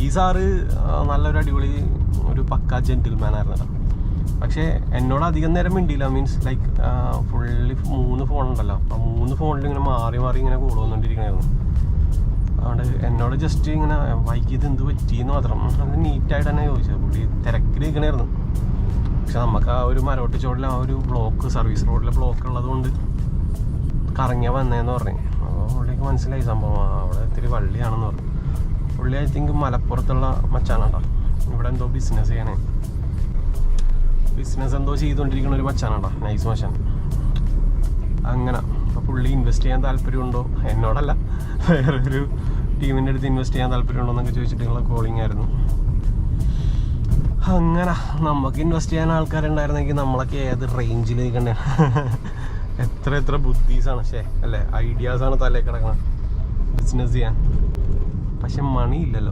ഈ സാറ് നല്ലൊരു അടിപൊളി ഒരു പക്ക ജെന്റിൽമാൻ ആയിരുന്നു കേട്ടോ. പക്ഷേ എന്നോട് അധികം നേരം മിണ്ടിയില്ല. മീൻസ് ലൈക്ക് ഫുള്ളി 3 ഫോണുണ്ടല്ലോ, ആ 3 ഫോണിൽ ഇങ്ങനെ മാറി ഇങ്ങനെ കോൾ വന്നുകൊണ്ടിരിക്കണായിരുന്നു. അതുകൊണ്ട് എന്നോട് ജസ്റ്റ് ഇങ്ങനെ വൈകിയത് എന്ത് പറ്റിയെന്ന് മാത്രം അത് നീറ്റായിട്ട് തന്നെ ചോദിച്ചത്. പുള്ളി തിരക്കിലിരിക്കണായിരുന്നു. പക്ഷെ നമുക്ക് ആ ഒരു മരോട്ട് ചോടിൽ ആ ഒരു ബ്ലോക്ക്, സർവീസ് റോഡിലെ ബ്ലോക്ക് ഉള്ളത് കൊണ്ട് കറങ്ങിയാൽ വന്നതെന്ന് പറഞ്ഞു. അപ്പോൾ പുള്ളിക്ക് മനസ്സിലായി സംഭവം അവിടെ ഇത്തിരി വള്ളിയാണെന്ന് പറഞ്ഞു. പുള്ളി ഐ തിങ്ക് മലപ്പുറത്തുള്ള മച്ചാനാട്ടോ. ഇവിടെ എന്തോ ബിസിനസ് ചെയ്യണേ, ബിസിനസ് എന്തോ ചെയ്തുകൊണ്ടിരിക്കുന്ന ഒരു മച്ചാനാട്ടോ, നൈസ് മച്ചാൻ. അങ്ങനെ അപ്പോൾ പുള്ളി ഇൻവെസ്റ്റ് ചെയ്യാൻ താല്പര്യമുണ്ടോ, എന്നോടല്ല വേറൊരു ടീമിൻ്റെ അടുത്ത് ഇൻവെസ്റ്റ് ചെയ്യാൻ താല്പര്യമുണ്ടോ എന്നൊക്കെ ചോദിച്ചിട്ടുള്ള കോളിംഗ് ആയിരുന്നു. അങ്ങനെ നമുക്ക് ഇൻവെസ്റ്റ് ചെയ്യാൻ ആൾക്കാരുണ്ടായിരുന്നെങ്കിൽ നമ്മളൊക്കെ ഏത് റേഞ്ചിൽ നിൽക്കണ്ടേ. എത്ര ബുദ്ധീസാണ് അല്ലേ, ഐഡിയാസാണ് തലയിൽ കിടക്കണം ബിസിനസ് ചെയ്യാൻ. പക്ഷെ മണി ഇല്ലല്ലോ.